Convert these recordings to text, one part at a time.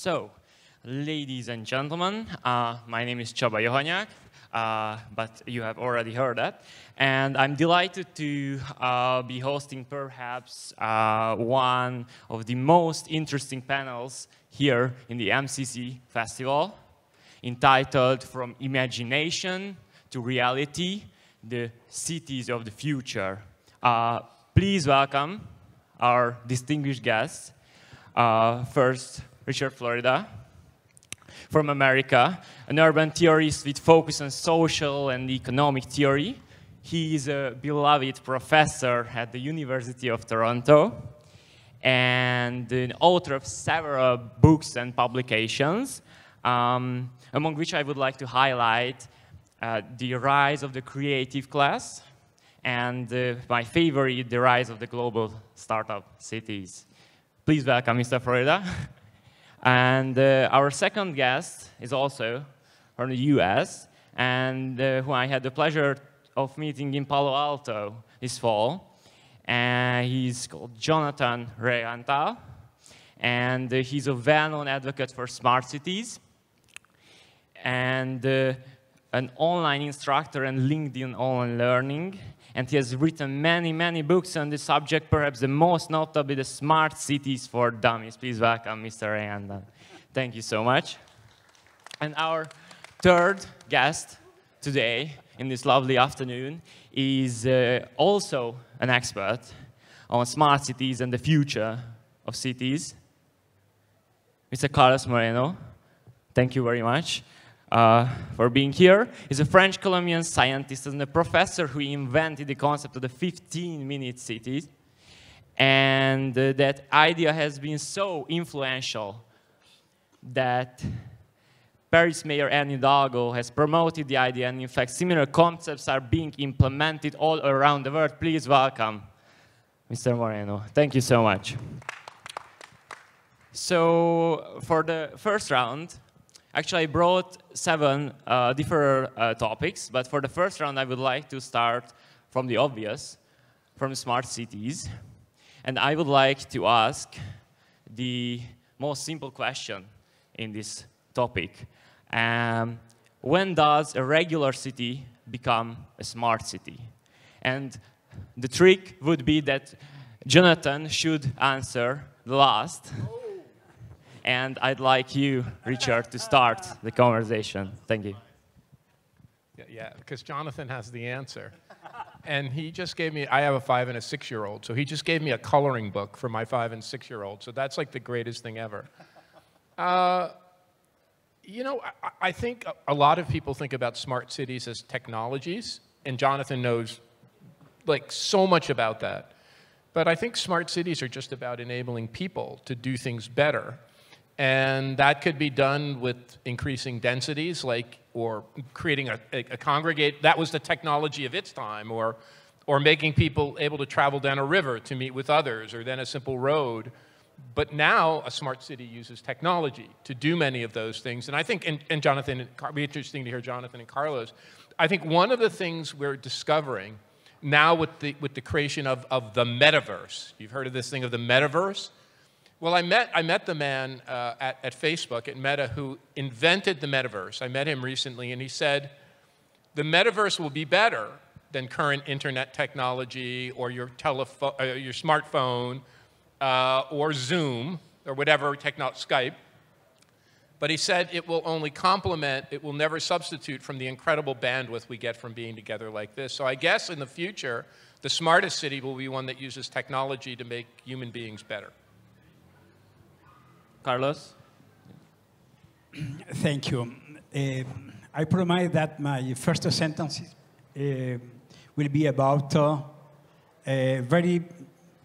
So, ladies and gentlemen, my name is Csaba Johanyák, but you have already heard that. And I'm delighted to be hosting perhaps one of the most interesting panels here in the MCC Festival, entitled From Imagination to Reality, the Cities of the Future. Please welcome our distinguished guests. First, Richard Florida, from America, an urban theorist with focus on social and economic theory. He is a beloved professor at the University of Toronto and an author of several books and publications, among which I would like to highlight The Rise of the Creative Class and my favorite, The Rise of the Global Startup Cities. Please welcome Mr. Florida. And our second guest is also from the US, and who I had the pleasure of meeting in Palo Alto this fall. And he's called Jonathan Reichental, and he's a well-known advocate for smart cities, and an online instructor and LinkedIn online learning. And he has written many, many books on this subject, perhaps the most notably the Smart Cities for Dummies. Please welcome Mr. Reichental. Thank you so much. And our third guest today, in this lovely afternoon, is also an expert on smart cities and the future of cities. Mr. Carlos Moreno, thank you very much for being here. He's a French-Colombian scientist and a professor who invented the concept of the 15-minute city. And that idea has been so influential that Paris Mayor Anne Hidalgo has promoted the idea, and in fact, similar concepts are being implemented all around the world. Please welcome Mr. Moreno. Thank you so much. So for the first round, actually, I brought 7 different topics, but for the first round, I would like to start from the obvious, from smart cities. And I would like to ask the most simple question in this topic. When does a regular city become a smart city? And the trick would be that Jonathan should answer the last. And I'd like you, Richard, to start the conversation. Thank you. Yeah, because Jonathan has the answer. And he just gave me, I have a 5- and a 6-year-old, so he just gave me a coloring book for my 5- and 6-year-old. So that's like the greatest thing ever. You know, I think a lot of people think about smart cities as technologies, and Jonathan knows like so much about that. But I think smart cities are just about enabling people to do things better. And that could be done with increasing densities, like, or creating a congregate. That was the technology of its time, or making people able to travel down a river to meet with others, or then a simple road. But now a smart city uses technology to do many of those things. And I think, and Jonathan, it'd be interesting to hear Jonathan and Carlos. I think one of the things we're discovering now with the creation of the metaverse. You've heard of this thing of the metaverse? Well, I met the man at Facebook, at Meta, who invented the metaverse. I met him recently, and he said, the metaverse will be better than current internet technology or your smartphone or Zoom or whatever, Skype. But he said it will only complement, it will never substitute from the incredible bandwidth we get from being together like this. So I guess in the future, the smartest city will be one that uses technology to make human beings better. Carlos? Thank you. I promise that my first sentence will be about a very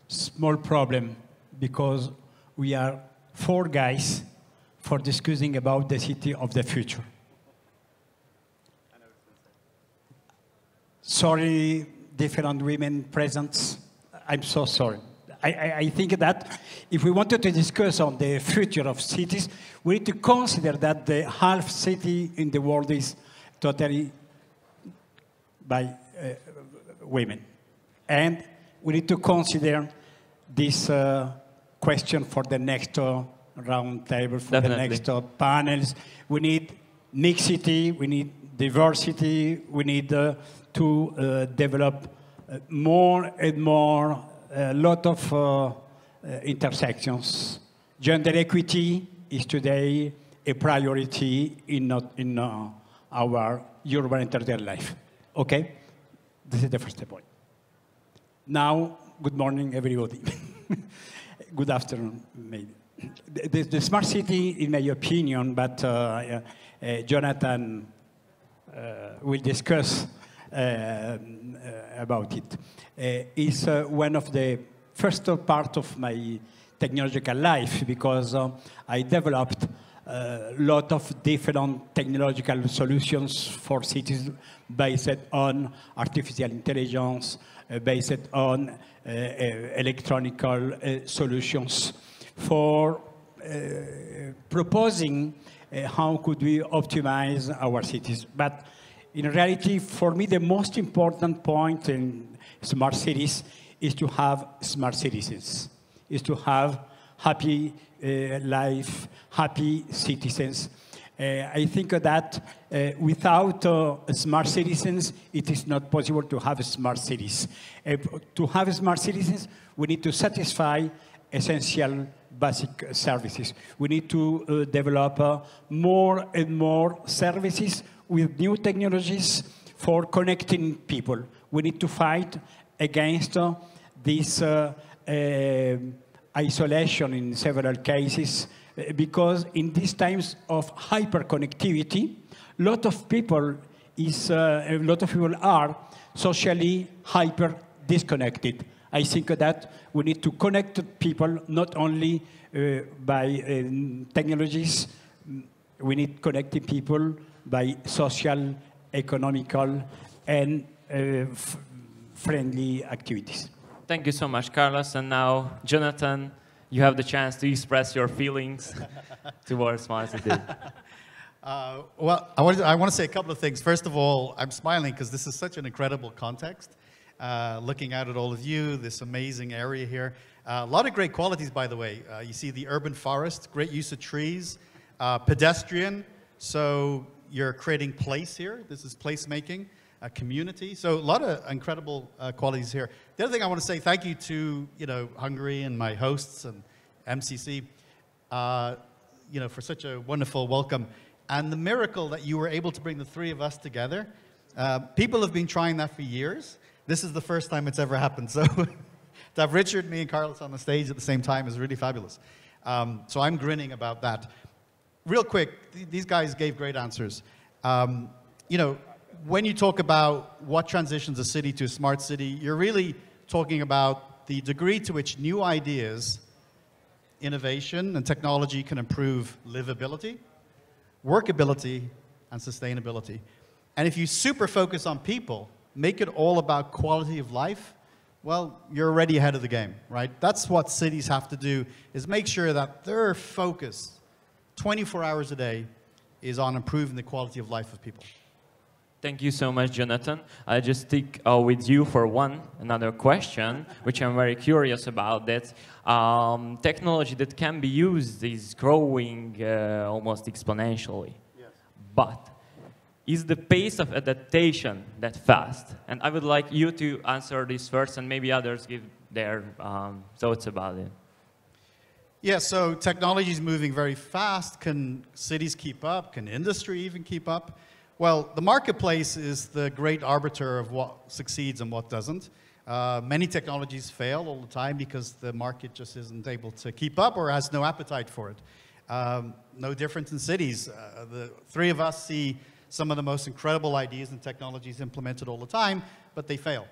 small problem, because we are 4 guys for discussing about the city of the future. Sorry, different women present. I'm so sorry. I think that if we wanted to discuss on the future of cities, we need to consider that the half city in the world is totally by women. And we need to consider this question for the next round table for Definitely. the next panels. We need mixity, we need diversity, we need to develop more and more, a lot of intersections. Gender equity is today a priority in our urban entertainment life. Okay? This is the first point. Now, good morning, everybody. Good afternoon, maybe. The smart city, in my opinion, but Jonathan will discuss about it, is one of the first part of my technological life, because I developed a lot of different technological solutions for cities based on artificial intelligence, based on electronical solutions for proposing how could we optimize our cities. But in reality, for me, the most important point in smart cities is to have smart citizens, is to have happy life, happy citizens. I think that without smart citizens, it is not possible to have smart cities. To have smart citizens, we need to satisfy essential basic services. We need to develop more and more services with new technologies for connecting people. We need to fight against this isolation in several cases, because in these times of hyperconnectivity, a lot of people are socially hyper disconnected. I think that we need to connect people not only by technologies. We need connecting people by social, economical, and friendly activities. Thank you so much, Carlos. And now, Jonathan, you have the chance to express your feelings towards smart city. Well, I want to say a couple of things. First of all, I'm smiling because this is such an incredible context. Looking out at all of you, this amazing area here. A lot of great qualities, by the way. You see the urban forest, great use of trees, pedestrian, so you're creating place here. This is placemaking, a community. So a lot of incredible qualities here. The other thing I want to say, thank you to Hungary and my hosts and MCC, for such a wonderful welcome. And the miracle that you were able to bring the three of us together. People have been trying that for years. This is the first time it's ever happened. So to have Richard, me, and Carlos on the stage at the same time is really fabulous. So I'm grinning about that. Real quick, these guys gave great answers. When you talk about what transitions a city to a smart city, you're really talking about the degree to which new ideas, innovation, and technology can improve livability, workability, and sustainability. And if you super focus on people, make it all about quality of life, well, you're already ahead of the game, right? That's what cities have to do, is make sure that their focus 24 hours a day is on improving the quality of life of people. Thank you so much, Jonathan. I'll just stick with you for another question, which I'm very curious about. That technology that can be used is growing almost exponentially. Yes. But is the pace of adaptation that fast? And I would like you to answer this first, and maybe others give their thoughts about it. Yeah, so technology is moving very fast. Can cities keep up? Can industry even keep up? Well, the marketplace is the great arbiter of what succeeds and what doesn't. Many technologies fail all the time because the market just isn't able to keep up or has no appetite for it. No difference in cities. The three of us see some of the most incredible ideas and technologies implemented all the time, but they fail.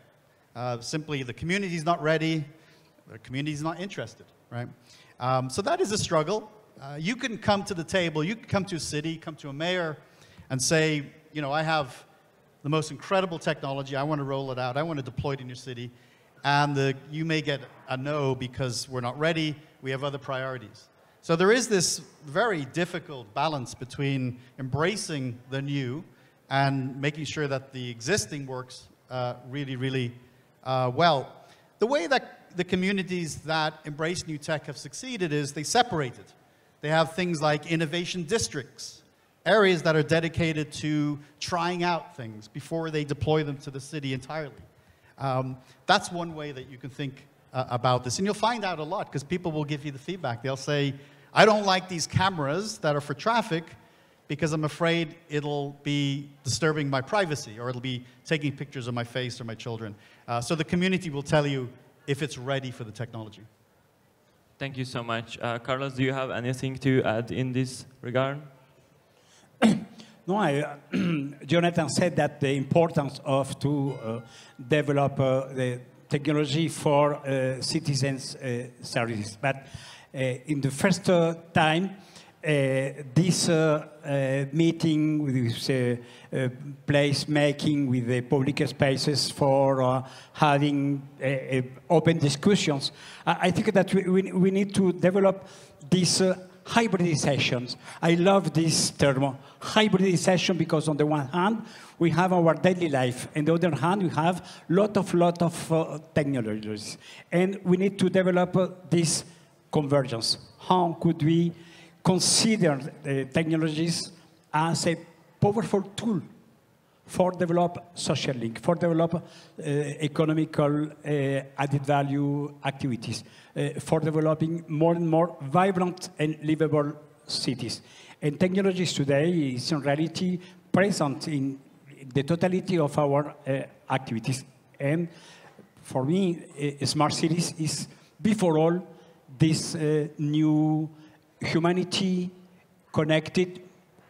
Simply, the community is not ready, the community is not interested, right? So that is a struggle. You can come to the table, you can come to a city, come to a mayor, and say, I have the most incredible technology, I want to roll it out, I want to deploy it in your city, and you may get a no because we're not ready, we have other priorities. So there is this very difficult balance between embracing the new and making sure that the existing works really, really well. The way that the communities that embrace new tech have succeeded is they separated. They have things like innovation districts, areas that are dedicated to trying out things before they deploy them to the city entirely. That's one way that you can think about this. And you'll find out a lot, because people will give you the feedback. They'll say, I don't like these cameras that are for traffic because I'm afraid it'll be disturbing my privacy, or it'll be taking pictures of my face or my children. So the community will tell you if it's ready for the technology. Thank you so much. Carlos, do you have anything to add in this regard? No, Jonathan said that the importance of to develop the technology for citizens' services. But in the first time, this meeting with this place making with the public spaces for having open discussions, I think that we need to develop these hybridizations. I love this term, hybridization, because on the one hand, we have our daily life, and on the other hand, we have lot of technologies. And we need to develop this convergence. How could we consider technologies as a powerful tool for develop social link, for develop economical added value activities, for developing more and more vibrant and livable cities. And technologies today is in reality present in the totality of our activities. And for me, smart cities is before all this new humanity connected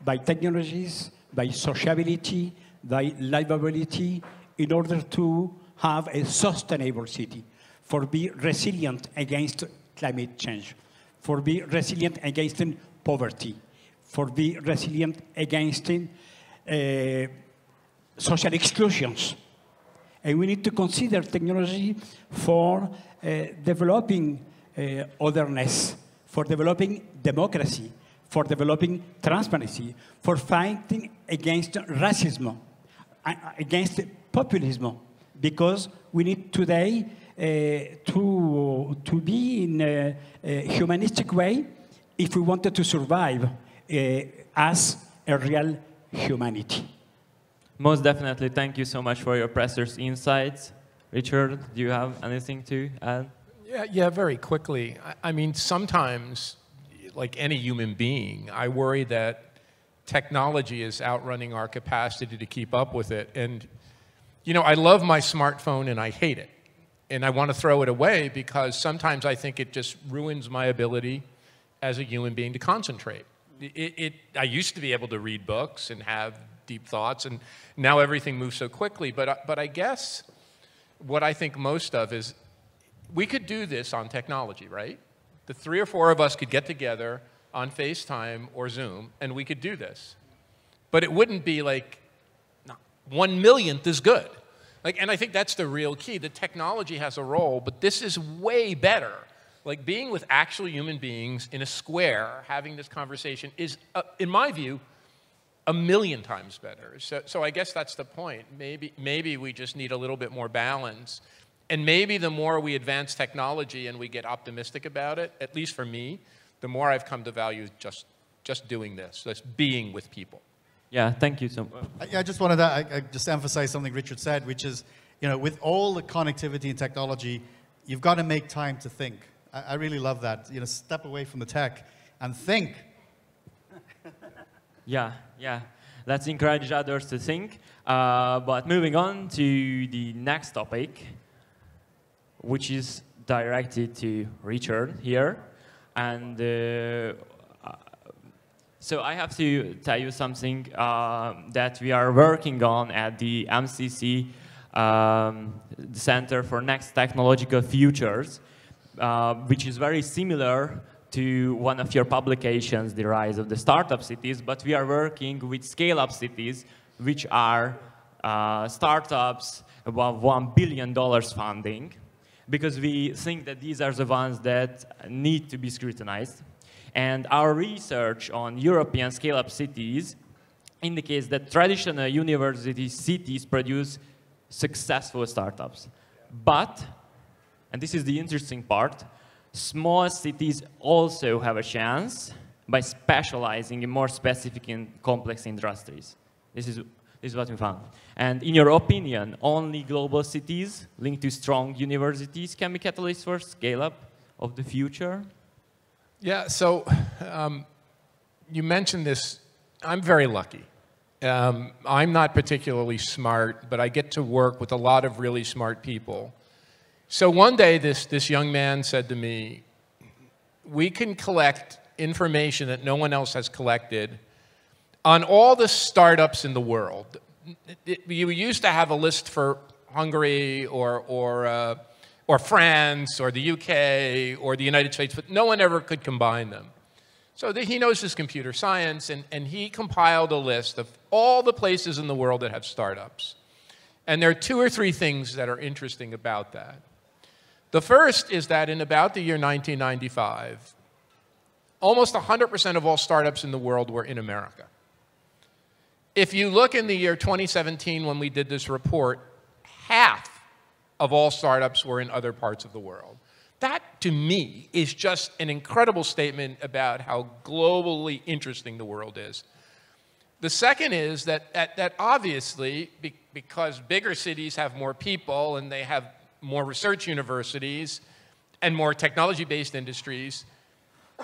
by technologies, by sociability, by livability, in order to have a sustainable city, for be resilient against climate change, for be resilient against poverty, for be resilient against social exclusions. And we need to consider technology for developing otherness, for developing democracy, for developing transparency, for fighting against racism, against populism, because we need today to be in a humanistic way if we wanted to survive as a real humanity. Most definitely. Thank you so much for your precious insights. Richard, do you have anything to add? Yeah, very quickly. I mean, sometimes, like any human being, I worry that technology is outrunning our capacity to keep up with it. And, you know, I love my smartphone and I hate it. And I want to throw it away because sometimes I think it just ruins my ability as a human being to concentrate. I used to be able to read books and have deep thoughts, and now everything moves so quickly. But I guess what I think most of is we could do this on technology, right? The 3 or 4 of us could get together on FaceTime or Zoom, and we could do this. But it wouldn't be like 1/1,000,000th is good. Like, and I think that's the real key. The technology has a role, but this is way better. Like, being with actual human beings in a square, having this conversation is, in my view, 1,000,000 times better. So I guess that's the point. Maybe we just need a little bit more balance. And maybe the more we advance technology and we get optimistic about it, at least for me, the more I've come to value just doing this, just being with people. Yeah, thank you so much. I just wanted to just emphasize something Richard said, which is, you know, with all the connectivity and technology, you've got to make time to think. I really love that. You know, step away from the tech and think. Yeah. Let's encourage others to think. But moving on to the next topic, which is directed to Richard here. And so I have to tell you something that we are working on at the MCC Center for Next Technological Futures, which is very similar to one of your publications, The Rise of the Startup Cities, but we are working with scale-up cities, which are startups above $1 billion funding, because we think that these are the ones that need to be scrutinized. And our research on European scale-up cities indicates that traditional university cities produce successful startups. But, and this is the interesting part, small cities also have a chance by specializing in more specific and complex industries. This is what we found. And in your opinion, only global cities linked to strong universities can be catalysts for scale-up of the future? Yeah, so you mentioned this. I'm very lucky. I'm not particularly smart, but I get to work with a lot of really smart people. So one day, this young man said to me, we can collect information that no one else has collected on all the startups in the world. You used to have a list for Hungary or France or the UK or the United States, but no one ever could combine them. So he knows his computer science, and he compiled a list of all the places in the world that have startups. And there are 2 or 3 things that are interesting about that. The first is that in about the year 1995, almost 100% of all startups in the world were in America. If you look in the year 2017 when we did this report, half of all startups were in other parts of the world. That, to me, is just an incredible statement about how globally interesting the world is. The second is that obviously, because bigger cities have more people and they have more research universities and more technology-based industries,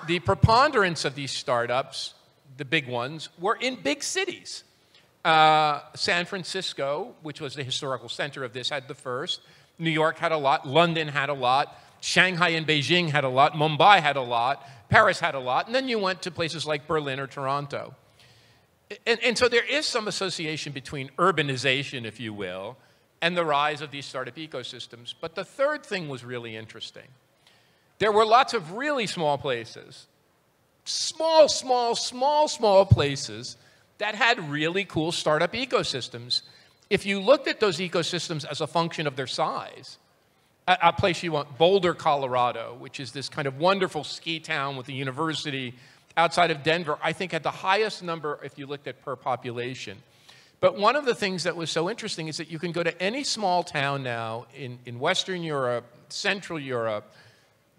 the preponderance of these startups, the big ones, were in big cities. San Francisco, which was the historical center of this, had the first. New York had a lot. London had a lot. Shanghai and Beijing had a lot. Mumbai had a lot. Paris had a lot. And then you went to places like Berlin or Toronto. And so there is some association between urbanization, if you will, and the rise of these startup ecosystems. But the third thing was really interesting. There were lots of really small places, small places that had really cool startup ecosystems. If you looked at those ecosystems as a function of their size, a place you want, Boulder, Colorado, which is this kind of wonderful ski town with a university outside of Denver, I think had the highest number if you looked at per population. But one of the things that was so interesting is that you can go to any small town now in Western Europe, Central Europe,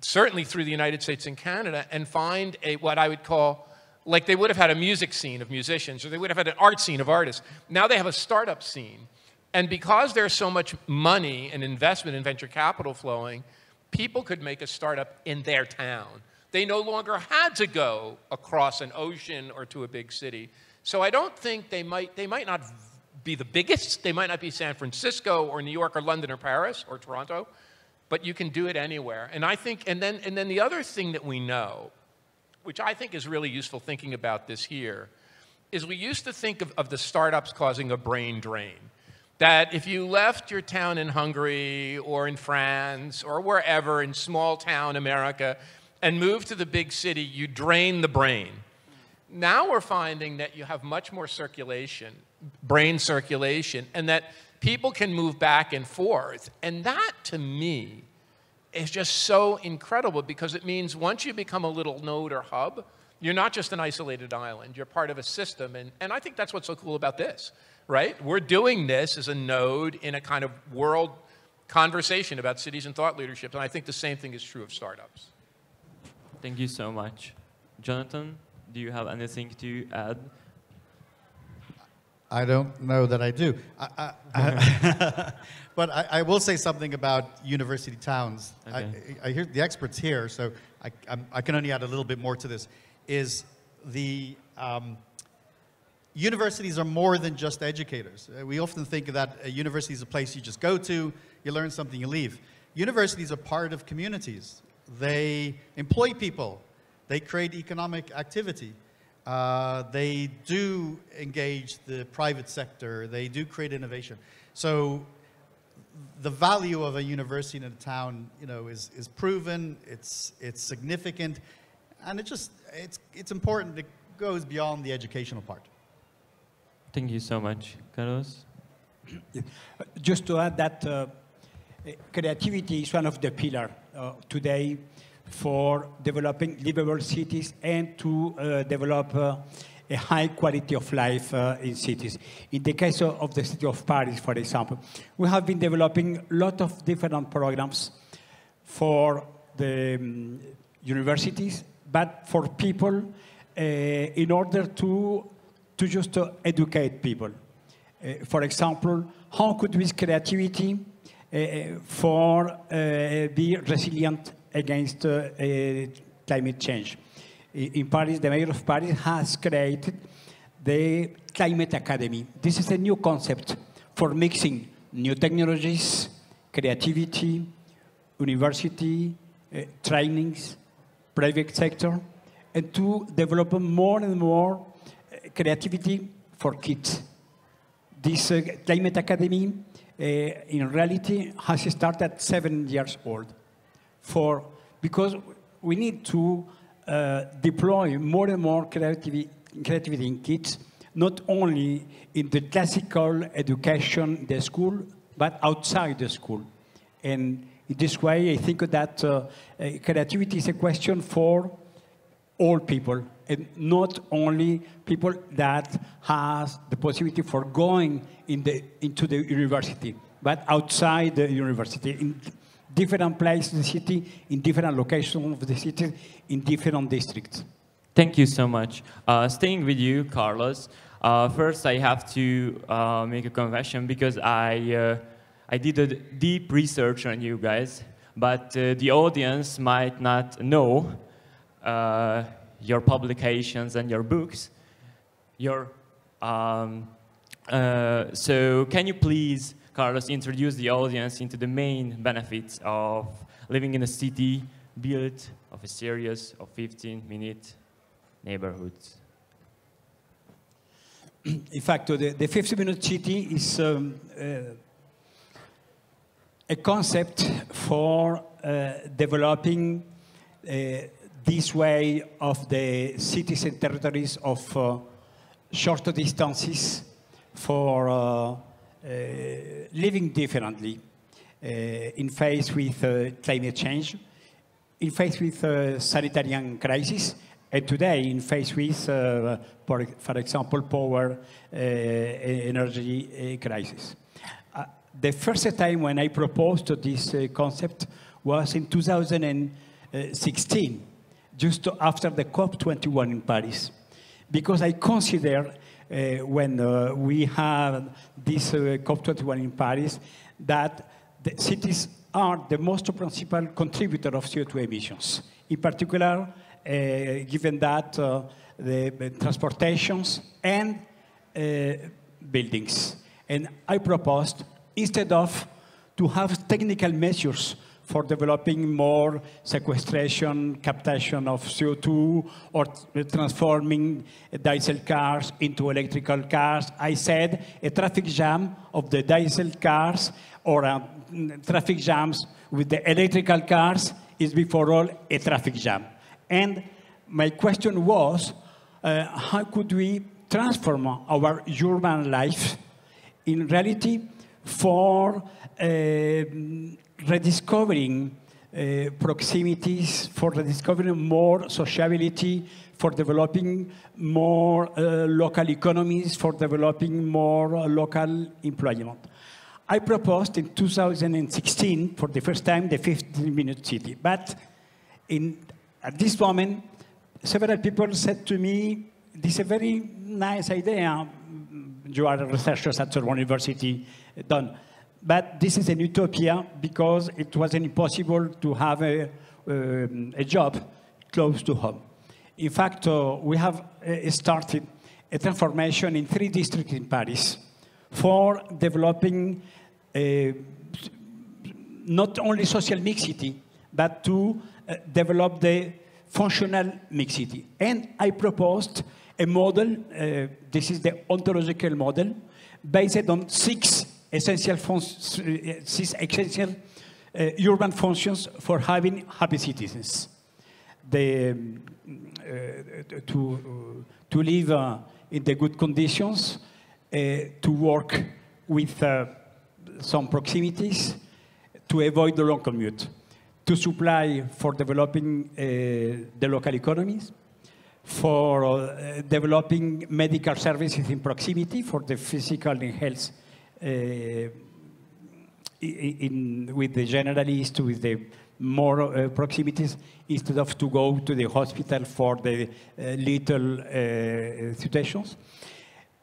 certainly through the United States and Canada, and find what I would call, like they would have had a music scene of musicians, or they would have had an art scene of artists. Now they have a startup scene. And because there's so much money and investment in venture capital flowing, people could make a startup in their town. They no longer had to go across an ocean or to a big city. So I don't think they might not be the biggest. They might not be San Francisco or New York or London or Paris or Toronto, but you can do it anywhere. And I think, and then the other thing that we know, which I think is really useful thinking about this here, is we used to think of the startups causing a brain drain. That if you left your town in Hungary or in France or wherever in small town America and moved to the big city, you drain the brain. Now we're finding that you have much more circulation, brain circulation, and that people can move back and forth. And that, to me, is just so incredible because it means once you become a little node or hub, you're not just an isolated island. You're part of a system. And I think that's what's so cool about this, right? We're doing this as a node in a kind of world conversation about cities and thought leadership. And I think the same thing is true of startups. Thank you so much. Jonathan, do you have anything to add? I don't know that I do. But I will say something about university towns. Okay. I hear the experts here, so I can only add a little bit more to this, is the universities are more than just educators. We often think that a university is a place you just go to, you learn something, you leave. Universities are part of communities. They employ people. They create economic activity. They do engage the private sector. They do create innovation. So the value of a university in a town, you know, is proven. It's significant, and it's important. It goes beyond the educational part. Thank you so much, Carlos. Just to add that creativity is one of the pillars today for developing livable cities and to develop a high quality of life in cities. In the case of the city of Paris, for example, we have been developing a lot of different programs for the universities, but for people in order to just educate people. For example, how could we use creativity for be resilient against climate change? In Paris, the mayor of Paris has created the Climate Academy. This is a new concept for mixing new technologies, creativity, university, trainings, private sector, and to develop more and more creativity for kids. This Climate Academy, in reality, has started at 7 years old. Because we need to deploy more and more creativity in kids, not only in the classical education, the school, but outside the school. And in this way, I think that creativity is a question for all people, and not only people that has the possibility for going into the university, but outside the university, in different places in the city, in different locations of the city, in different districts. Thank you so much. Staying with you, Carlos, first I have to make a confession because I did a deep research on you guys, but the audience might not know your publications and your books. So can you please, Carlos, introduce the audience into the main benefits of living in a city built of a series of 15-minute neighborhoods? In fact, the 15-minute city is a concept for developing this way of the cities and territories of shorter distances for living differently in face with climate change, in face with sanitary crisis, and today in face with, for example, power energy crisis. The first time when I proposed this concept was in 2016, just after the COP21 in Paris, because I consider when we had this COP21 in Paris that the cities are the most principal contributor of CO2 emissions. In particular, given that the transportations and buildings. And I proposed, instead of to have technical measures for developing more sequestration, captation of CO2, or transforming diesel cars into electrical cars, I said a traffic jam of the diesel cars or traffic jams with the electrical cars is before all a traffic jam. And my question was, how could we transform our urban life in reality for rediscovering proximities, for rediscovering more sociability, for developing more local economies, for developing more local employment. I proposed in 2016, for the first time, the 15-minute city. But at this moment, several people said to me, this is a very nice idea. You are researchers at Sorbonne University, done. But this is an utopia because it wasn't impossible to have a job close to home. In fact, we have started a transformation in 3 districts in Paris for developing not only social mixity, but to develop the functional mixity. And I proposed a model, this is the ontological model, based on 6 essential urban functions for having happy citizens. To live in the good conditions, to work with some proximities, to avoid the long commute, to supply for developing the local economies, for developing medical services in proximity for the physical and health with the generalists, with the more proximities instead of to go to the hospital for the little situations.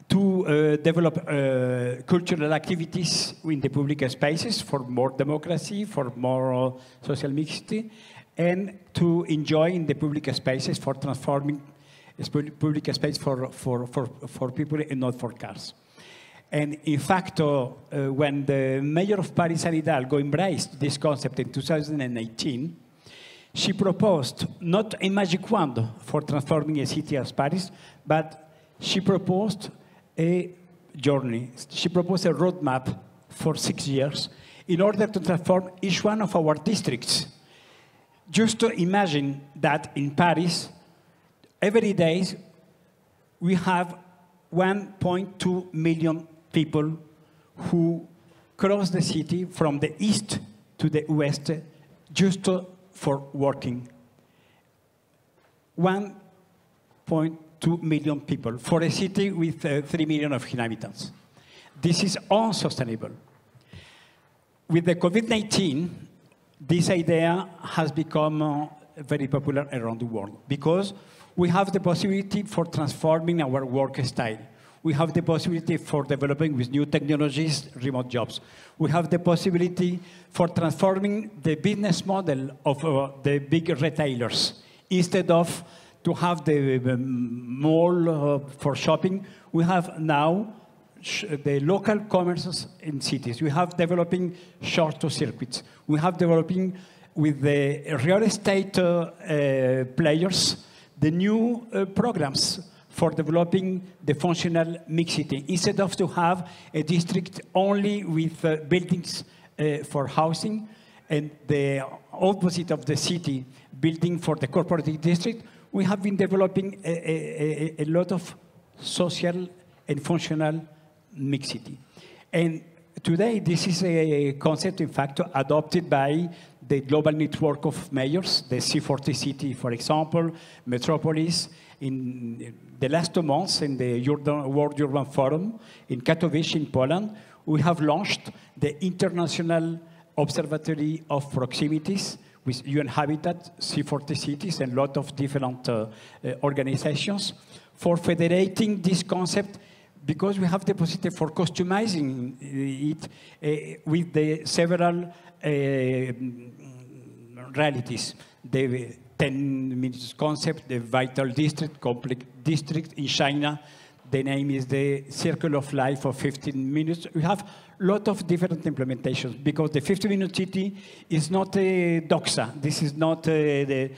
To develop cultural activities in the public spaces for more democracy, for more social mixity, and to enjoy in the public spaces for transforming public space for people and not for cars. And in fact, when the mayor of Paris, Anne Hidalgo, embraced this concept in 2018, she proposed not a magic wand for transforming a city as Paris, but she proposed a journey. She proposed a roadmap for 6 years in order to transform each one of our districts. Just to imagine that in Paris, every day we have 1.2 million people who cross the city from the east to the west just for working. 1.2 million people for a city with 3 million of inhabitants. This is unsustainable. With the COVID-19, this idea has become very popular around the world because we have the possibility for transforming our work style. We have the possibility for developing with new technologies, remote jobs. We have the possibility for transforming the business model of the big retailers. Instead of to have the mall for shopping, we have now the local commerces in cities. We have developing short circuits. We have developing with the real estate players the new programs for developing the functional mixity. Instead of to have a district only with buildings for housing and the opposite of the city building for the corporate district, we have been developing a lot of social and functional mixity. And today, this is a concept, in fact, adopted by the global network of mayors, the C40 city, for example, Metropolis. In the last 2 months, in the World Urban Forum in Katowice, in Poland, we have launched the International Observatory of Proximities with UN Habitat, C40 cities, and a lot of different organizations for federating this concept, because we have the possibility for customizing it with the several realities. The 10 minutes concept, the vital district, complex district in China. The name is the circle of life of 15 minutes. We have a lot of different implementations because the 15-minute city is not a doxa. This is not the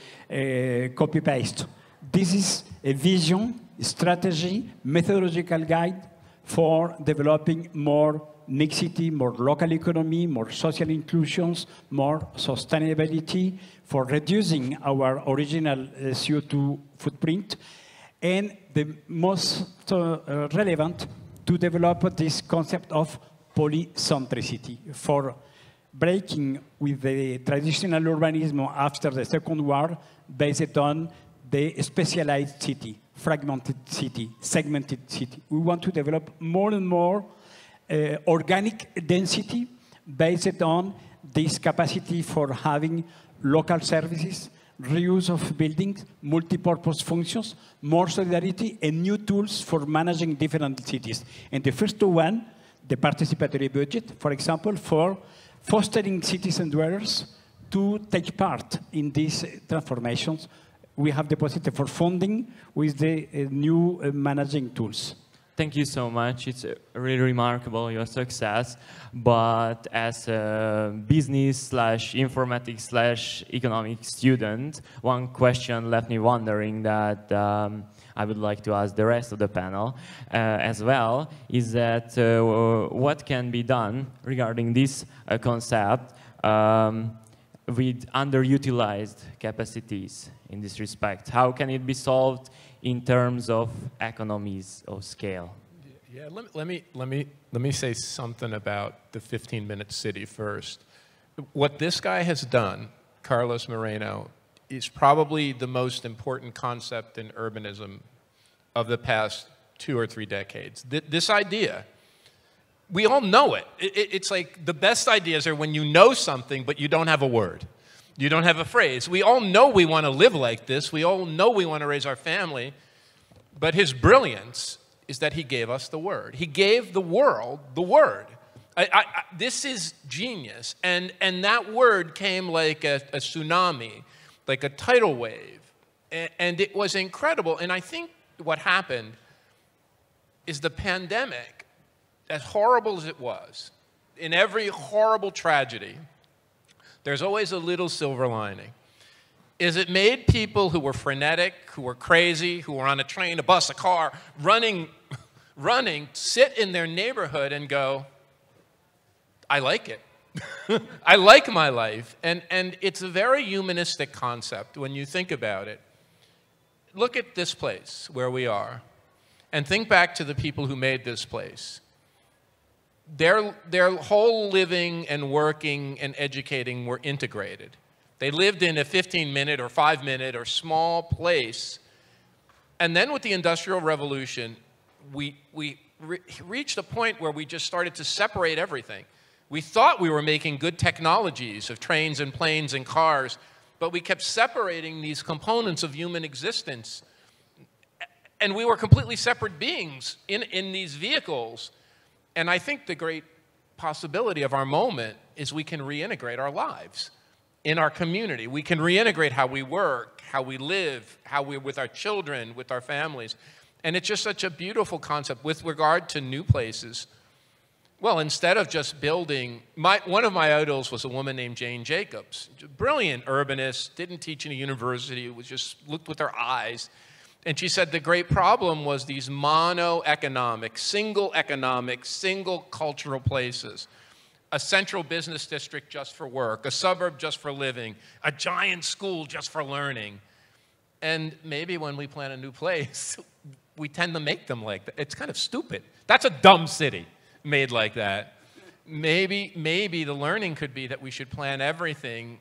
copy-paste. This is a vision, strategy, methodological guide for developing more mixity, more local economy, more social inclusions, more sustainability, for reducing our original CO2 footprint, and the most relevant to develop this concept of polycentricity, for breaking with the traditional urbanism after the Second War based on the specialized city, fragmented city, segmented city. We want to develop more and more organic density based on this capacity for having local services, reuse of buildings, multi-purpose functions, more solidarity, and new tools for managing different cities. And the first one, the participatory budget, for example, for fostering citizen dwellers to take part in these transformations. We have the possibility for funding with the new managing tools. Thank you so much. It's really remarkable, your success. But as a business/informatics/economics student, one question left me wondering that I would like to ask the rest of the panel as well, is that what can be done regarding this concept with underutilized capacities in this respect? How can it be solved in terms of economies of scale? Yeah, let me say something about the 15-minute city first. What this guy has done, Carlos Moreno, is probably the most important concept in urbanism of the past 2 or 3 decades. This idea, we all know it. It's like the best ideas are when you know something, but you don't have a word. You don't have a phrase. We all know we want to live like this. We all know we want to raise our family. But his brilliance is that he gave us the word. He gave the world the word. This is genius. And that word came like a tsunami, like a tidal wave. And it was incredible. And I think what happened is the pandemic, as horrible as it was, in every horrible tragedy, there's always a little silver lining. Is it made people who were frenetic, who were crazy, who were on a train, a bus, a car, running, sit in their neighborhood and go, I like it. I like my life. And it's a very humanistic concept when you think about it. Look at this place where we are and think back to the people who made this place. Their whole living and working and educating were integrated. They lived in a 15-minute or 5-minute or small place. And then with the Industrial Revolution, we reached a point where we just started to separate everything. We thought we were making good technologies of trains and planes and cars, but we kept separating these components of human existence. And we were completely separate beings in these vehicles. And I think the great possibility of our moment is we can reintegrate our lives in our community. We can reintegrate how we work, how we live, how we're with our children, with our families. And it's just such a beautiful concept with regard to new places. Well, instead of just building, one of my idols was a woman named Jane Jacobs, brilliant urbanist, didn't teach in a university, was just looked with her eyes. And she said the great problem was these mono-economic, single cultural places. A central business district just for work, a suburb just for living, a giant school just for learning. And maybe when we plan a new place, we tend to make them like that. It's kind of stupid. That's a dumb city made like that. Maybe the learning could be that we should plan everything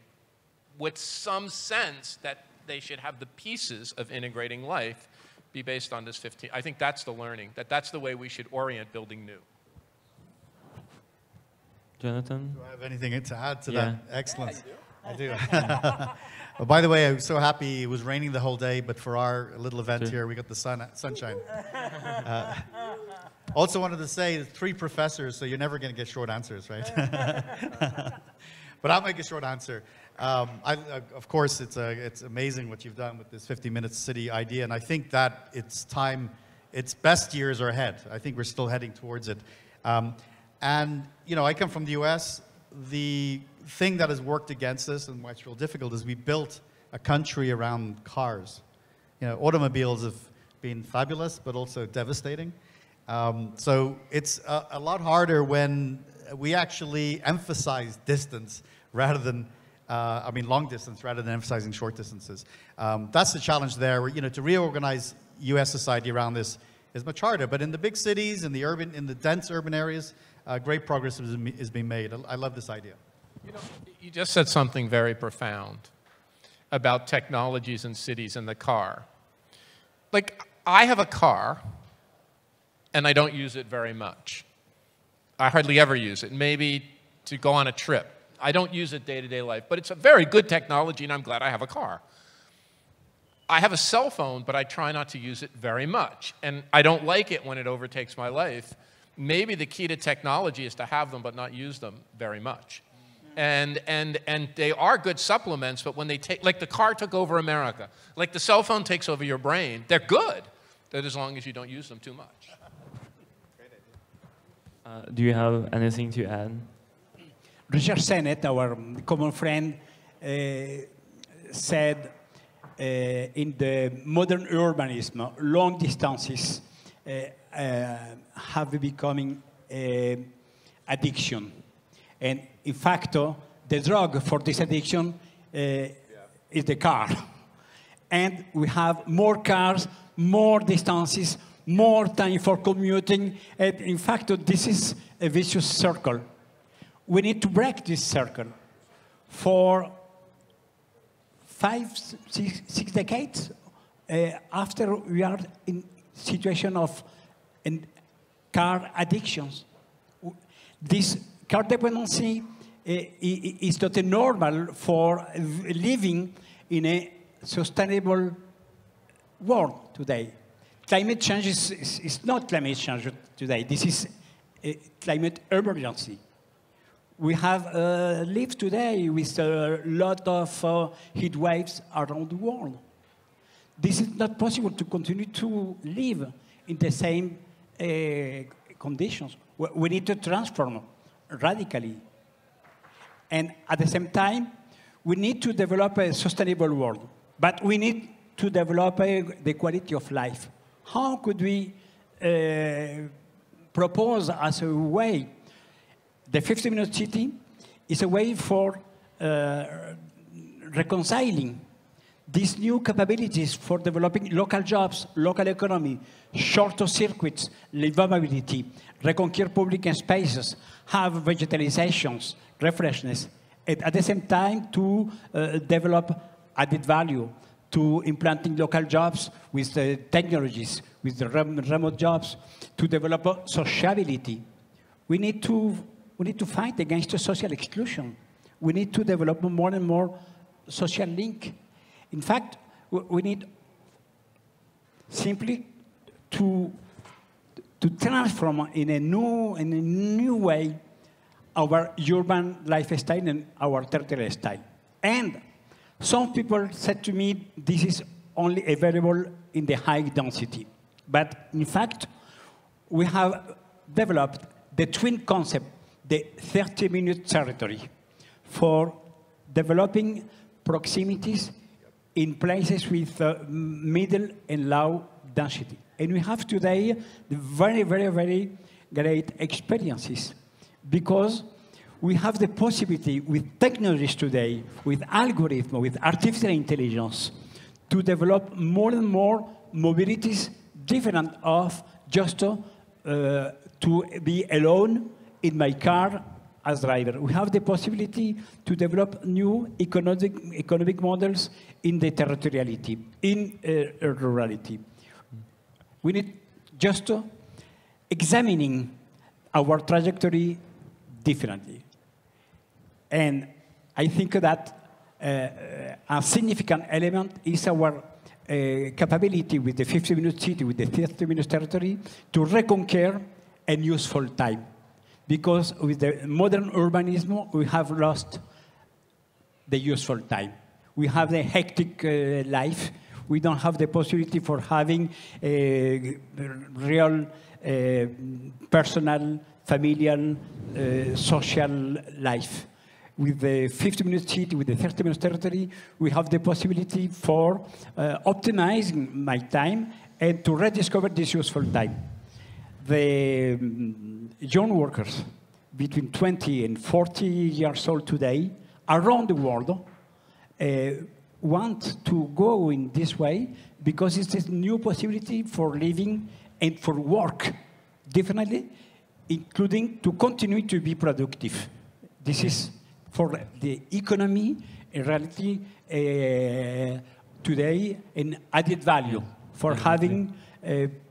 with some sense that they should have the pieces of integrating life be based on this 15. I think that's the learning, that's the way we should orient building new. Jonathan? Do I have anything to add to that? Excellent. I do. Well, by the way, I'm so happy it was raining the whole day, but for our little event here, we got the sunshine. Also wanted to say 3 professors, so you're never going to get short answers, right? But I'll make a short answer. Of course, it's amazing what you've done with this 50-minute city idea, and I think that its best years are ahead. I think we're still heading towards it. And, you know, I come from the US. The thing that has worked against us and why it's real difficult is we built a country around cars. You know, automobiles have been fabulous, but also devastating. So it's a lot harder when we actually emphasize distance rather than, long distance rather than emphasizing short distances. That's the challenge there. Where, you know, to reorganize US society around this is much harder. But in the big cities, in the dense urban areas, great progress is being made. I love this idea. You know, you just said something very profound about technologies in cities and the car. Like, I have a car, and I don't use it very much. I hardly ever use it, maybe to go on a trip. I don't use it day-to-day life, but it's a very good technology, and I'm glad I have a car. I have a cell phone, but I try not to use it very much, and I don't like it when it overtakes my life. Maybe the key to technology is to have them but not use them very much. And they are good supplements, but when they take, like the car took over America, like the cell phone takes over your brain, they're good, that as long as you don't use them too much. Do you have anything to add? Richard Sennett, our common friend, said in the modern urbanism, long distances have becoming addiction. And in fact, the drug for this addiction is the car. And we have more cars, more distances, more time for commuting. And in fact, this is a vicious circle. We need to break this circle. For 5, 6 decades, after we are in situation of car addictions, this car dependency is totally normal for living in a sustainable world today. Climate change is not climate change today. This is a climate emergency. We have lived today with a lot of heat waves around the world. This is not possible to continue to live in the same conditions. We need to transform radically. And at the same time, we need to develop a sustainable world. But we need to develop the quality of life. How could we propose as a way? The 50-minute city is a way for reconciling these new capabilities for developing local jobs, local economy, shorter circuits, livability, reconquer public spaces, have vegetalizations, refreshness, and at the same time to develop added value, to implanting local jobs with the technologies, with the remote jobs, to develop sociability. We need to fight against the social exclusion. We need to develop more and more social link. In fact, we need simply to transform in a new way our urban lifestyle and our territorial style. And some people said to me, this is only available in the high density. But in fact, we have developed the twin concept, the 30-minute territory, for developing proximities in places with middle and low density. And we have today the very, very, very great experiences because we have the possibility with technologies today, with algorithms, with artificial intelligence, to develop more and more mobilities different of just to be alone in my car as driver. We have the possibility to develop new economic models in the territoriality, in rurality. We need just to examining our trajectory differently. And I think that a significant element is our capability with the 50-minute city, with the 30-minute territory, to reconquer a useful time. Because with the modern urbanism, we have lost the useful time. We have the hectic life. We don't have the possibility for having a real personal, familial, social life. With the 50-minute city, with the 30-minute territory, we have the possibility for optimizing my time and to rediscover this useful time. The young workers between 20 and 40 years old today around the world want to go in this way because it's a new possibility for living and for work differently, including to continue to be productive. This is for the economy, in reality, today, an added value for having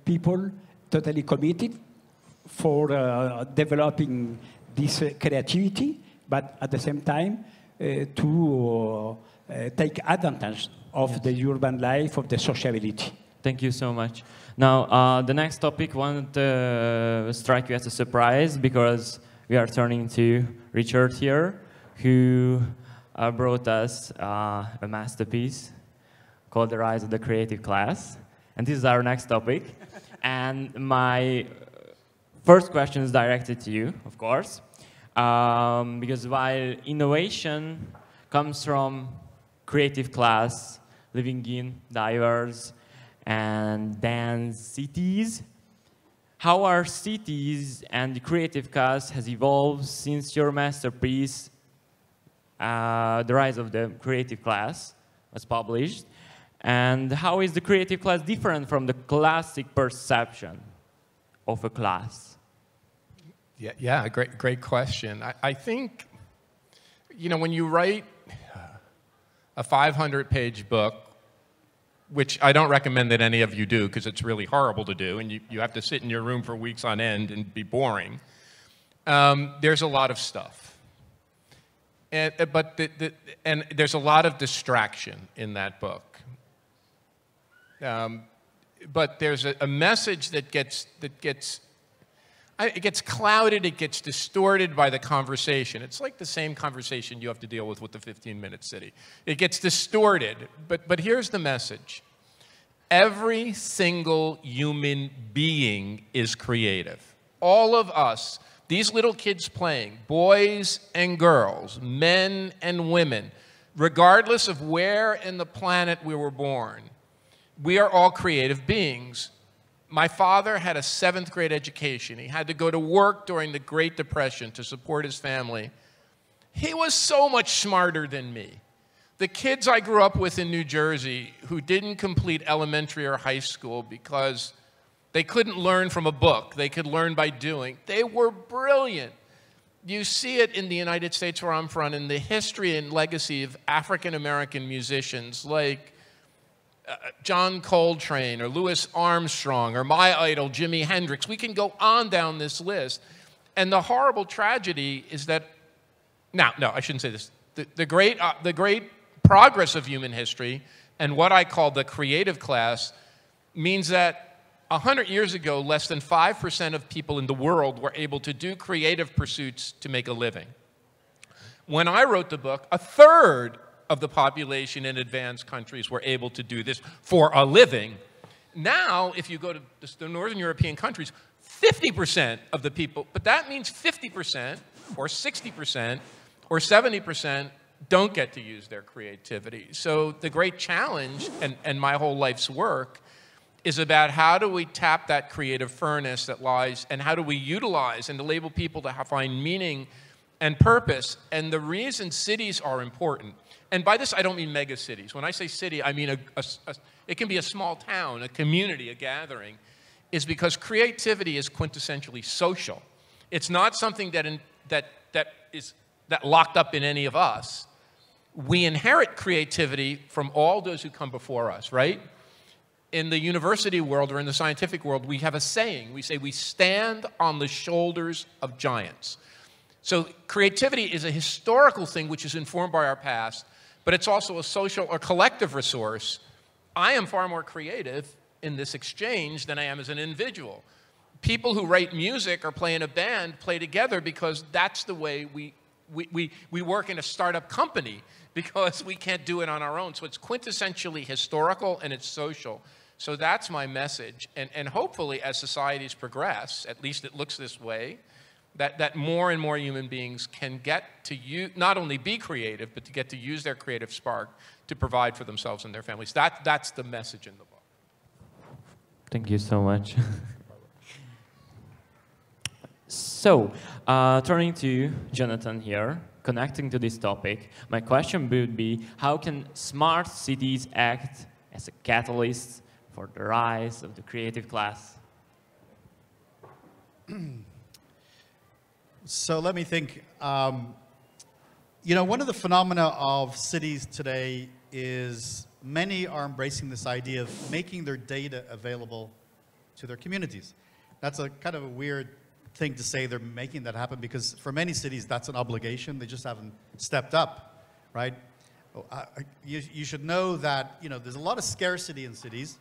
people totally committed for developing this creativity, but at the same time to take advantage of the urban life, of the sociability. Thank you so much. Now, the next topic won't strike you as a surprise because we are turning to Richard here, who brought us a masterpiece called The Rise of the Creative Class. And this is our next topic. And my first question is directed to you, of course, because while innovation comes from creative class, living in diverse and dense cities, how our cities and the creative class has evolved since your masterpiece, The Rise of the Creative Class, was published? And how is the creative class different from the classic perception of a class? Yeah, great question. I think, you know, when you write a 500-page book, which I don't recommend that any of you do because it's really horrible to do, and you have to sit in your room for weeks on end and be boring, there's a lot of stuff. And there's a lot of distraction in that book. But there's a message that it gets clouded, it gets distorted by the conversation. It's like the same conversation you have to deal with the 15-minute city. It gets distorted, but here's the message. Every single human being is creative. All of us, these little kids playing, boys and girls, men and women, regardless of where in the planet we were born, we are all creative beings. My father had a 7th grade education. He had to go to work during the Great Depression to support his family. He was so much smarter than me. The kids I grew up with in New Jersey who didn't complete elementary or high school because they couldn't learn from a book, they could learn by doing, they were brilliant. You see it in the United States where I'm from, in the history and legacy of African-American musicians like John Coltrane or Louis Armstrong or my idol, Jimi Hendrix. We can go on down this list. And the horrible tragedy is that, no, I shouldn't say this. The great progress of human history and what I call the creative class means that 100 years ago, less than 5% of people in the world were able to do creative pursuits to make a living. When I wrote the book, 1/3 of the population in advanced countries were able to do this for a living. Now, if you go to the Northern European countries, 50% of the people, but that means 50% or 60% or 70% don't get to use their creativity. So the great challenge, and my whole life's work, is about how do we tap that creative furnace that lies, and how do we utilize and enable people to find meaning and purpose. And the reason cities are important, and by this I don't mean mega cities. When I say city, I mean it can be a small town, a community, a gathering, is because creativity is quintessentially social. It's not something that is locked up in any of us. We inherit creativity from all those who come before us, right? In the university world or in the scientific world, we have a saying. We say we stand on the shoulders of giants. So creativity is a historical thing which is informed by our past, but it's also a social or collective resource. I am far more creative in this exchange than I am as an individual. People who write music or play in a band play together because that's the way we work in a startup company, because we can't do it on our own. So it's quintessentially historical and it's social. So that's my message. And hopefully as societies progress, at least it looks this way, that more and more human beings can get to not only be creative, but to get to use their creative spark to provide for themselves and their families. That's the message in the book. Thank you so much. So, turning to Jonathan here, connecting to this topic, my question would be, how can smart cities act as a catalyst for the rise of the creative class? So let me think. You know, one of the phenomena of cities today is many are embracing this idea of making their data available to their communities. That's a kind of a weird thing to say they're making that happen, because for many cities that's an obligation. They just haven't stepped up, right? You should know that, you know, there's a lot of scarcity in cities.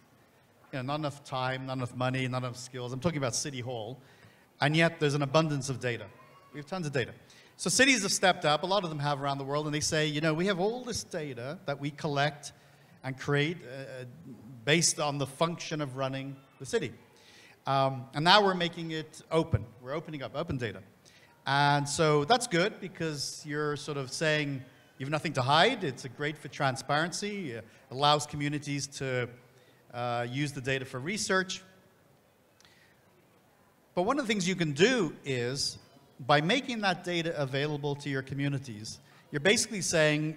You know, not enough time, not enough money, not enough skills. I'm talking about City Hall. And yet there's an abundance of data. We have tons of data. So cities have stepped up, a lot of them have around the world, and they say, you know, we have all this data that we collect and create based on the function of running the city. And now we're making it open. We're opening up open data. And so that's good, because you're sort of saying you have nothing to hide. It's great for transparency. It allows communities to use the data for research. But one of the things you can do is, by making that data available to your communities, you're basically saying,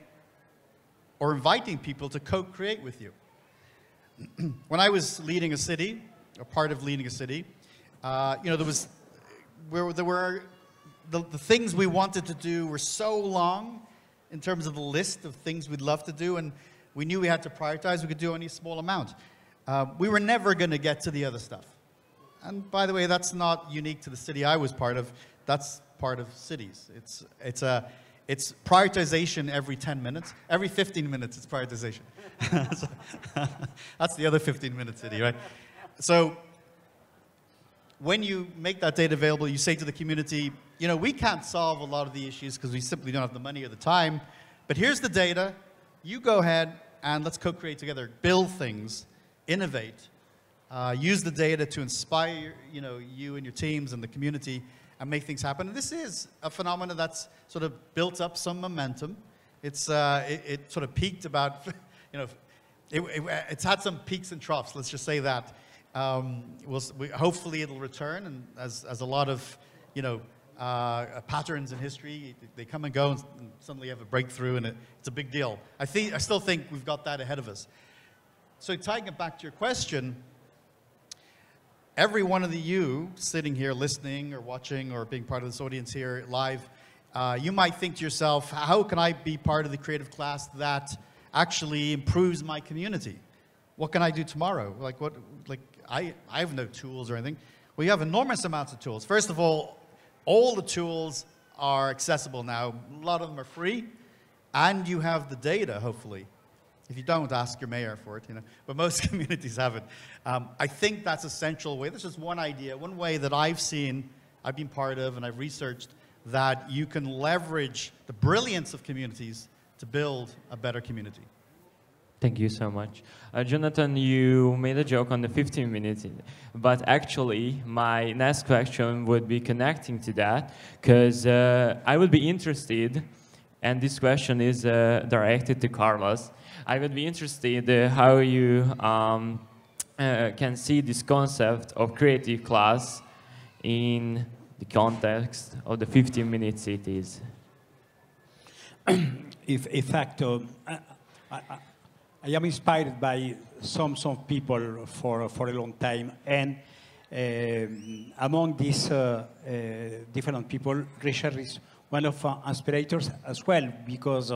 or inviting people to co-create with you. When I was leading a city, or part of leading a city, you know, the things we wanted to do were so long in terms of the list of things we'd love to do, and we knew we had to prioritize. We could do only a small amount. We were never going to get to the other stuff. And by the way, that's not unique to the city I was part of. That's part of cities. it's prioritization every 10 minutes. Every 15 minutes, it's prioritization. So, that's the other 15-minute city, right? So when you make that data available, you say to the community, you know, we can't solve a lot of the issues because we simply don't have the money or the time, but here's the data. You go ahead and let's co-create together, build things, innovate, use the data to inspire, you know, you and your teams and the community and make things happen. And this is a phenomenon that's sort of built up some momentum. It's, it sort of peaked about, you know, it's had some peaks and troughs, let's just say that. Hopefully it'll return, and as a lot of, you know, patterns in history, they come and go, and suddenly you have a breakthrough, and it's a big deal. I still think we've got that ahead of us. So tying it back to your question, every one of you sitting here listening or watching or being part of this audience here live, you might think to yourself, how can I be part of the creative class that actually improves my community? What can I do tomorrow? I have no tools or anything. Well, you have enormous amounts of tools. First of all the tools are accessible now. A lot of them are free, and you have the data, hopefully. If you don't, ask your mayor for it, you know. But most communities have it. I think that's a central way. This is one idea, one way that I've seen, I've been part of, and I've researched, that you can leverage the brilliance of communities to build a better community. Thank you so much. Jonathan, you made a joke on the 15 minutes, but actually my next question would be connecting to that, because I would be interested, and this question is directed to Carlos. I would be interested how you can see this concept of creative class in the context of the 15-minute cities. In fact, I am inspired by some people for a long time, and among these different people, Richard is one of our inspirators as well, because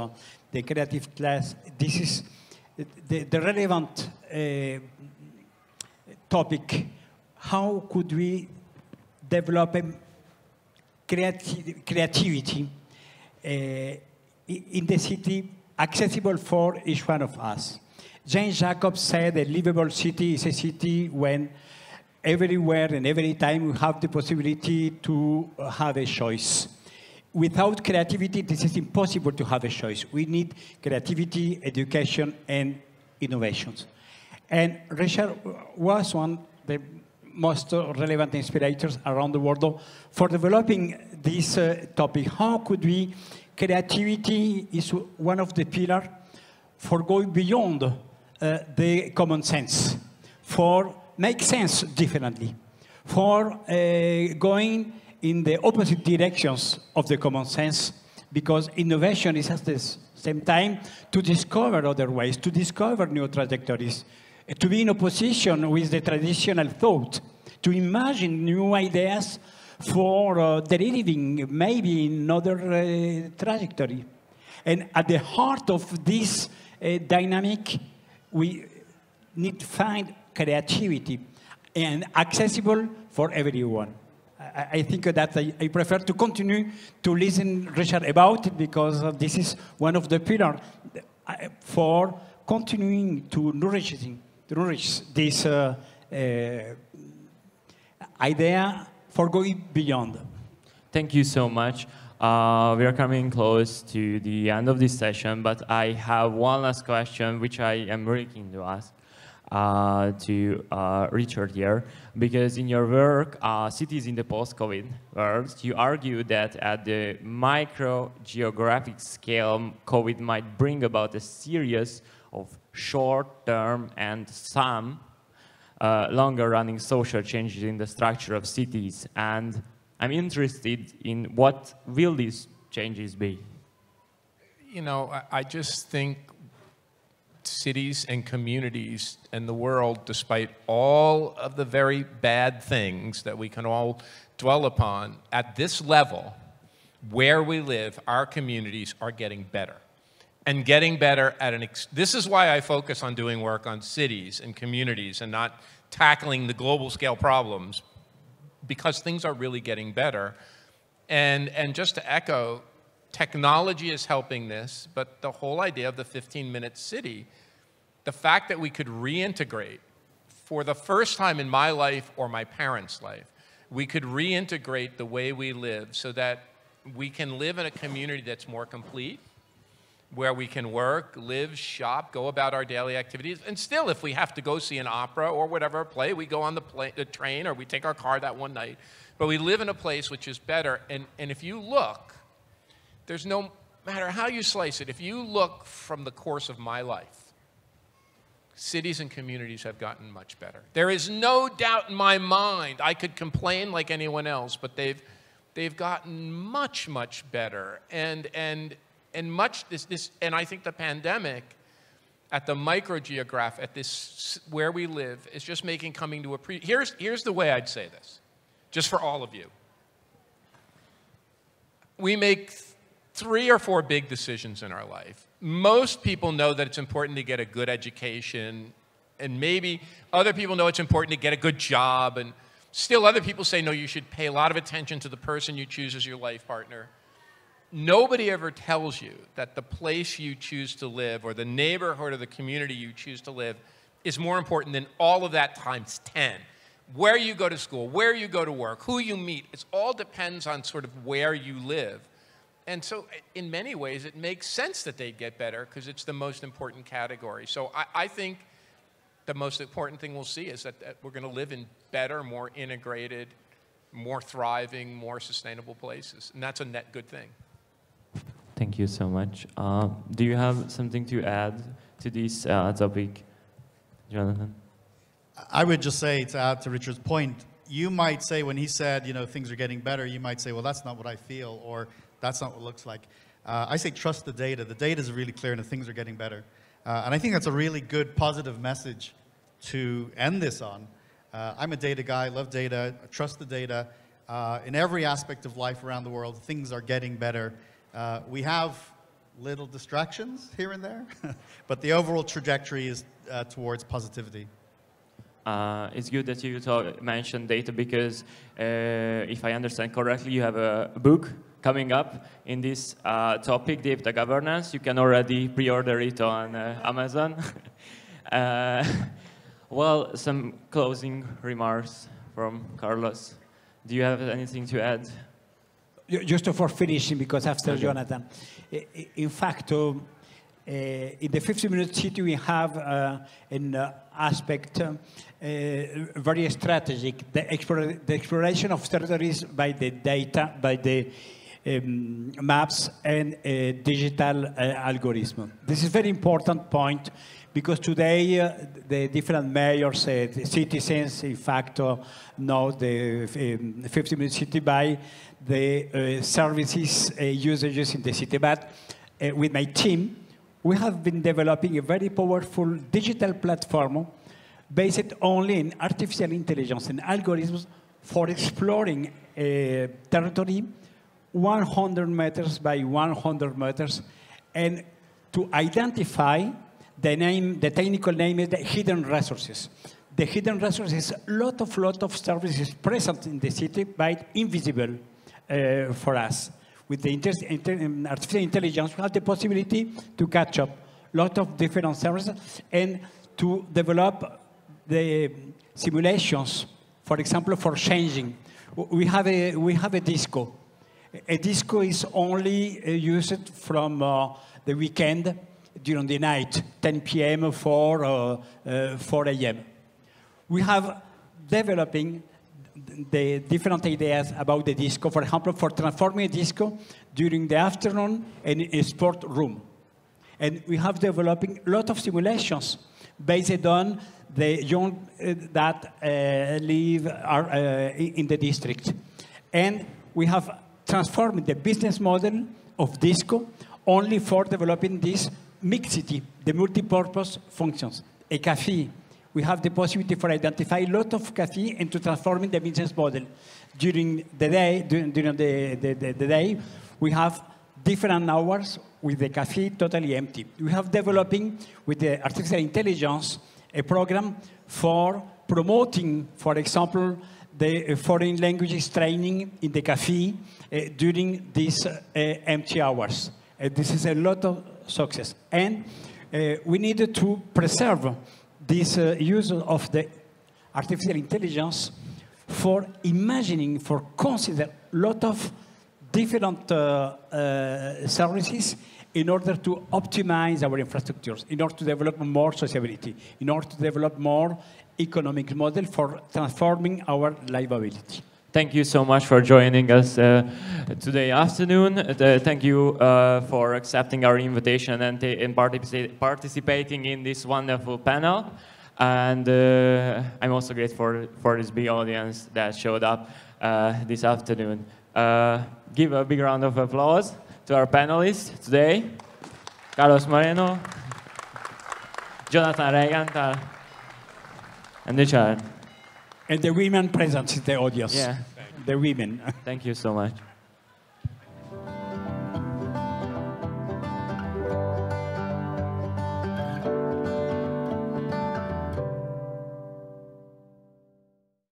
the creative class, this is the relevant topic. How could we develop creativity in the city, accessible for each one of us? James Jacobs said a livable city is a city when everywhere and every time we have the possibility to have a choice. Without creativity, this is impossible to have a choice. We need creativity, education, and innovations. And Richard was one of the most relevant inspirators around the world for developing this topic. How could we, creativity is one of the pillars for going beyond the common sense, for make sense differently, for going in the opposite directions of the common sense, because innovation is at the same time to discover other ways, to discover new trajectories, to be in opposition with the traditional thought, to imagine new ideas for deriving maybe another trajectory. And at the heart of this dynamic, we need to find creativity and accessible for everyone. I think that I prefer to continue to listen, Richard, about it, because this is one of the pillars for continuing to nourish this idea for going beyond. Thank you so much. We are coming close to the end of this session, but I have one last question, which I am really keen to ask to Richard here, because in your work, Cities in the Post-COVID World, you argue that at the micro-geographic scale, COVID might bring about a series of short-term and some longer-running social changes in the structure of cities. And I'm interested in what will these changes be? You know, I just think cities and communities and the world, despite all of the very bad things that we can all dwell upon, at this level, where we live, our communities are getting better. And getting better at this is why I focus on doing work on cities and communities and not tackling the global scale problems, because things are really getting better. And just to echo technology is helping this, but the whole idea of the 15-minute city, the fact that we could reintegrate, for the first time in my life or my parents' life, we could reintegrate the way we live so that we can live in a community that's more complete, where we can work, live, shop, go about our daily activities. And still, if we have to go see an opera or whatever play, we go on the train or we take our car that one night. But we live in a place which is better. And if you look, there's no matter how you slice it, if you look from the course of my life, cities and communities have gotten much better. There is no doubt in my mind. I could complain like anyone else, but they've gotten much, much better. And I think the pandemic, at the microgeograph, at this where we live, is just making coming to here's the way I'd say this, just for all of you. We make 3 or 4 big decisions in our life. Most people know that it's important to get a good education, and maybe other people know it's important to get a good job, and still other people say, no, you should pay a lot of attention to the person you choose as your life partner. Nobody ever tells you that the place you choose to live or the neighborhood or the community you choose to live is more important than all of that times 10. Where you go to school, where you go to work, who you meet, it all depends on sort of where you live. And so in many ways, it makes sense that they get better because it's the most important category. So I think the most important thing we'll see is that we're going to live in better, more integrated, more thriving, more sustainable places. And that's a net good thing. Thank you so much. Do you have something to add to this topic, Jonathan? I would just say, to add to Richard's point, you might say when he said, you know, things are getting better, you might say, well, that's not what I feel, or that's not what it looks like. I say trust the data. The data is really clear and things are getting better. And I think that's a really good, positive message to end this on. I'm a data guy, love data, trust the data. In every aspect of life around the world, things are getting better. We have little distractions here and there, but the overall trajectory is towards positivity. It's good that you mentioned data because if I understand correctly, you have a book coming up in this topic, data governance. You can already pre-order it on Amazon. Well, some closing remarks from Carlos. Do you have anything to add? Just for finishing, because after Okay. Jonathan, in fact, in the 15-minute city we have an aspect very strategic, the exploration of territories by the data, by the maps and digital algorithm. This is a very important point because today the different mayors, citizens, in fact, know the 15-minute city by the services usages in the city. But with my team, we have been developing a very powerful digital platform based only in artificial intelligence and algorithms for exploring a territory 100 meters by 100 meters and to identify the technical name is the hidden resources. The hidden resources, lot of services present in the city, but invisible for us. With the artificial intelligence, we have the possibility to catch up lot of different services and to develop the simulations, for example, for changing. We have a disco. A disco is only used from the weekend during the night, 10 p.m. for 4 a.m. We have developing the different ideas about the disco, for example, for transforming a disco during the afternoon in a sport room. And we have developing a lot of simulations based on the young that live in the district. And we have transformed the business model of disco only for developing this mixity, the multi-purpose functions. A cafe, we have the possibility for identify a lot of cafe and to transform the business model. During the day, we have different hours with the cafe totally empty. We have developing with the artificial intelligence a program for promoting, for example, the foreign languages training in the cafe during these empty hours. This is a lot of success. And we need to preserve this use of the artificial intelligence for imagining, for consider a lot of different services in order to optimize our infrastructures, in order to develop more sociability, in order to develop more economic model for transforming our livability. Thank you so much for joining us today afternoon. Thank you for accepting our invitation and participating in this wonderful panel. And I'm also grateful for this big audience that showed up this afternoon. Give a big round of applause to our panelists today. Carlos Moreno, Jonathan Reichental, and the child. And the women present in the audience. Yeah. The women. Thank you so much.